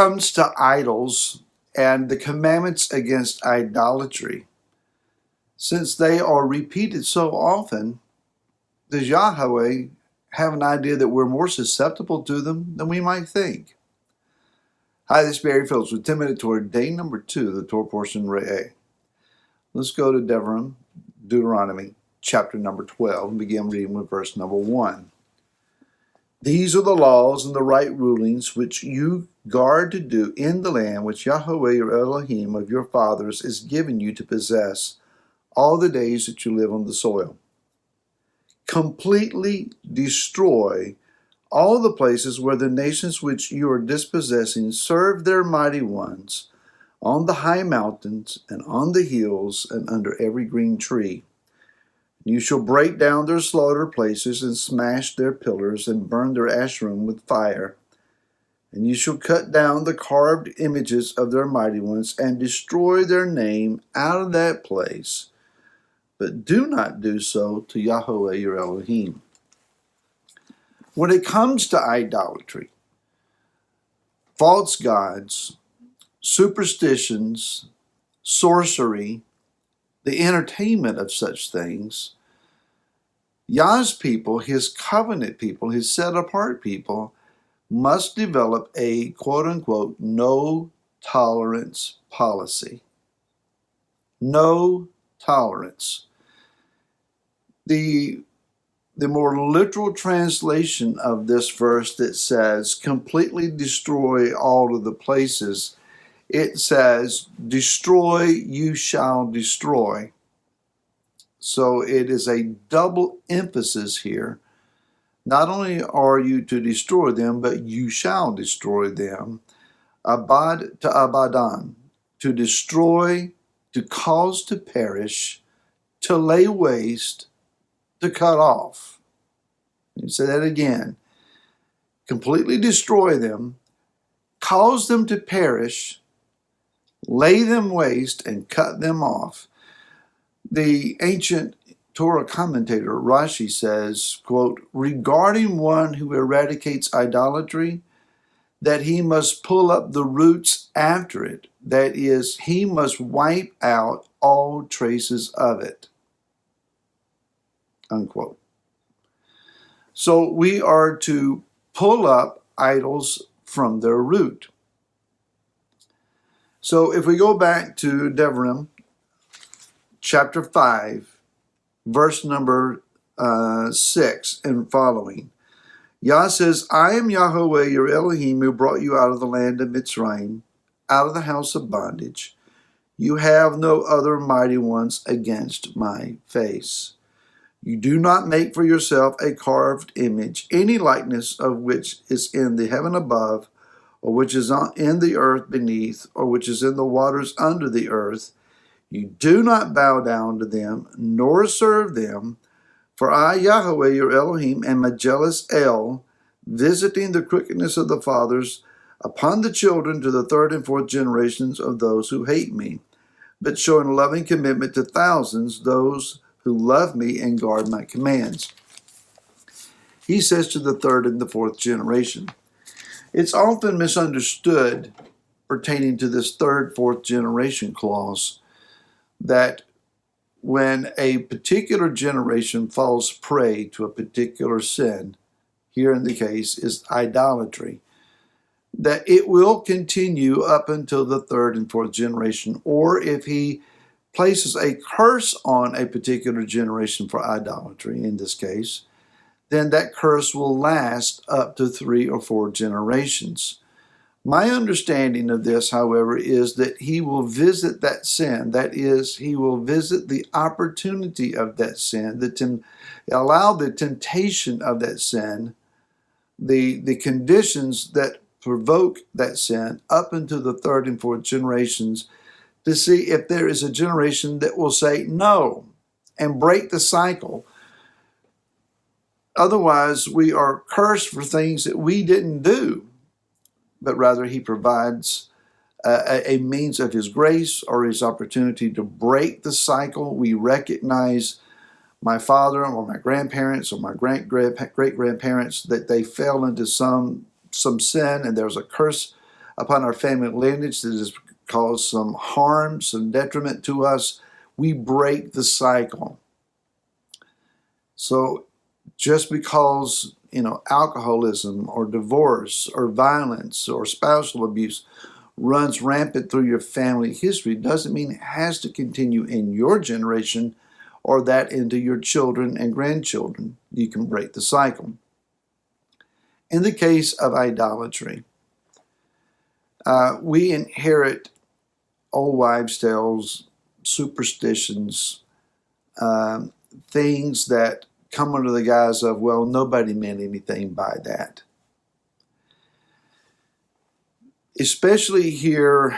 comes to idols and the commandments against idolatry, since they are repeated so often, does Yahweh have an idea that we're more susceptible to them than we might think? Hi, this is Barry Phillips with 10-Minute Torah, day number 2 of the Torah portion Re'eh. Let's go to Deuteronomy chapter number 12 and begin reading with verse number 1. These are the laws and the right rulings which you guard to do in the land which Yahweh your Elohim of your fathers is giving you to possess all the days that you live on the soil. Completely destroy all the places where the nations which you are dispossessing serve their mighty ones, on the high mountains and on the hills and under every green tree. You shall break down their slaughter places and smash their pillars and burn their Asherim with fire. And you shall cut down the carved images of their mighty ones and destroy their name out of that place. But do not do so to Yahweh your Elohim. When it comes to idolatry, false gods, superstitions, sorcery, the entertainment of such things, Yah's people, his covenant people, his set-apart people, must develop a quote-unquote no-tolerance policy. No tolerance. The more literal translation of this verse that says, completely destroy all of the places, it says, destroy, you shall destroy. So it is a double emphasis here. Not only are you to destroy them, but you shall destroy them. Abad to abadan, to destroy, to cause to perish, to lay waste, to cut off. You say that again. Completely destroy them, cause them to perish, lay them waste, and cut them off. The ancient Torah commentator Rashi says, quote, regarding one who eradicates idolatry, that he must pull up the roots after it. That is, he must wipe out all traces of it. Unquote. So we are to pull up idols from their root. So if we go back to Deuteronomy chapter 5, verse number 6 and following, Yah says, I am Yahweh your Elohim who brought you out of the land of Mitzrayim, out of the house of bondage. You have no other mighty ones against my face. You do not make for yourself a carved image, any likeness of which is in the heaven above, or which is in the earth beneath, or which is in the waters under the earth. You do not bow down to them, nor serve them. For I, Yahweh your Elohim, am a jealous El, visiting the crookedness of the fathers upon the children to the third and fourth generations of those who hate me, but showing loving commitment to thousands, those who love me and guard my commands. He says to the third and the fourth generation. It's often misunderstood pertaining to this third, fourth generation clause that when a particular generation falls prey to a particular sin, here in the case is idolatry, that it will continue up until the third and fourth generation, or if he places a curse on a particular generation for idolatry, in this case, then that curse will last up to 3 or 4 generations. My understanding of this, however, is that he will visit that sin. That is, he will visit the opportunity of that sin, allow the temptation of that sin, the conditions that provoke that sin up into the third and fourth generations, to see if there is a generation that will say no and break the cycle. Otherwise, we are cursed for things that we didn't do, but rather he provides a means of his grace or his opportunity to break the cycle. We recognize my father or my grandparents or my great-grandparents that they fell into some sin and there's a curse upon our family lineage that has caused some harm, some detriment to us, we break the cycle. So just because, alcoholism or divorce or violence or spousal abuse runs rampant through your family history doesn't mean it has to continue in your generation or that into your children and grandchildren. You can break the cycle. In the case of idolatry, we inherit old wives' tales, superstitions, things that come under the guise of, well, nobody meant anything by that. Especially here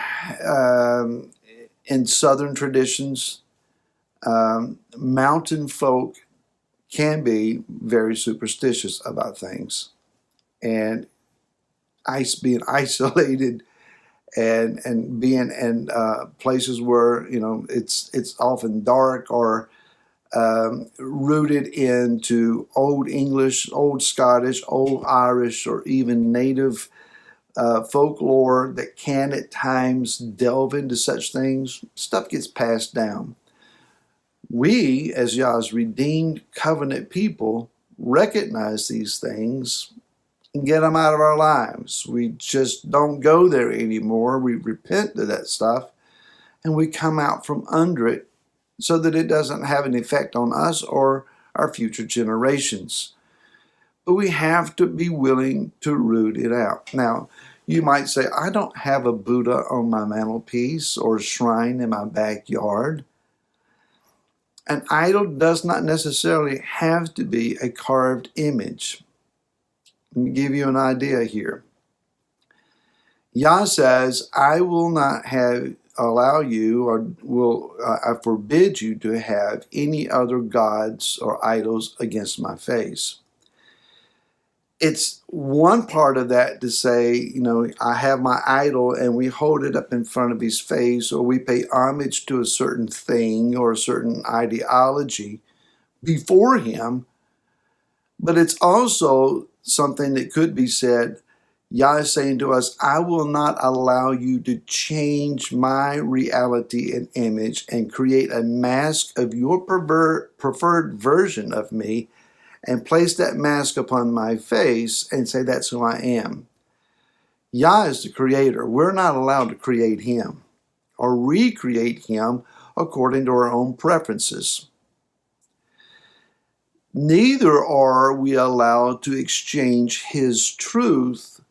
in Southern traditions, mountain folk can be very superstitious about things. And being isolated and being in places where, it's often dark or rooted into Old English, Old Scottish, Old Irish, or even Native folklore that can at times delve into such things, stuff gets passed down. We, as Yah's redeemed covenant people, recognize these things and get them out of our lives. We just don't go there anymore. We repent of that stuff and we come out from under it so that it doesn't have an effect on us or our future generations. But we have to be willing to root it out. Now, you might say, I don't have a Buddha on my mantelpiece or a shrine in my backyard. An idol does not necessarily have to be a carved image. Let me give you an idea here. Yah says, I will not allow you, or I forbid you to have any other gods or idols against my face. It's one part of that to say, I have my idol and we hold it up in front of his face, or we pay homage to a certain thing or a certain ideology before him. But it's also something that could be said, Yah is saying to us, I will not allow you to change my reality and image and create a mask of your preferred version of me and place that mask upon my face and say that's who I am. Yah is the creator. We're not allowed to create him or recreate him according to our own preferences. Neither are we allowed to exchange his truth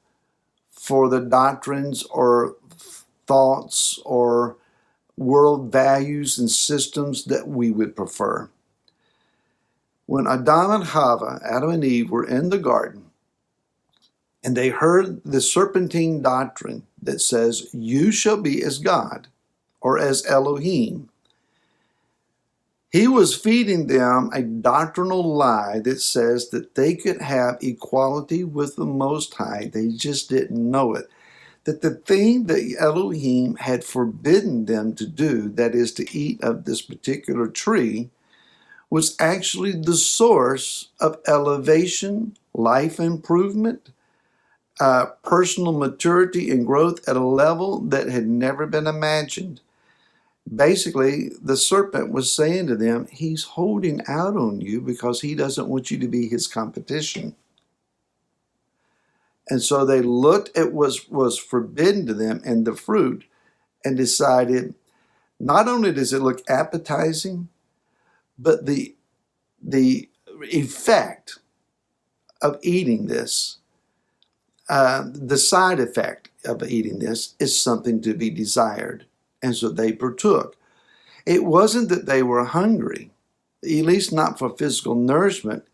for the doctrines or thoughts or world values and systems that we would prefer. When Adam and Eve were in the garden, and they heard the serpentine doctrine that says, you shall be as God, or as Elohim, he was feeding them a doctrinal lie that says that they could have equality with the Most High. They just didn't know it. That the thing that Elohim had forbidden them to do, that is to eat of this particular tree, was actually the source of elevation, life improvement, personal maturity and growth at a level that had never been imagined. Basically, the serpent was saying to them, he's holding out on you because he doesn't want you to be his competition. And so they looked at what was forbidden to them in the fruit and decided, not only does it look appetizing, but the effect of eating this, the side effect of eating this is something to be desired. And so they partook. It wasn't that they were hungry, at least not for physical nourishment.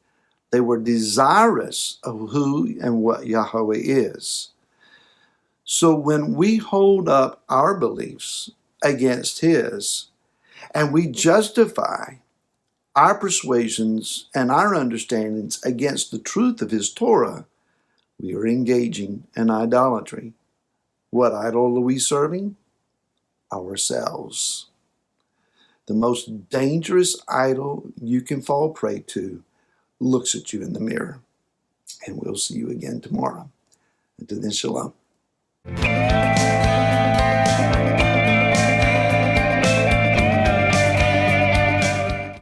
They were desirous of who and what Yahweh is. So when we hold up our beliefs against his, and we justify our persuasions and our understandings against the truth of his Torah, we are engaging in idolatry. What idol are we serving? Ourselves. The most dangerous idol you can fall prey to looks at you in the mirror. And we'll see you again tomorrow. Until then, shalom.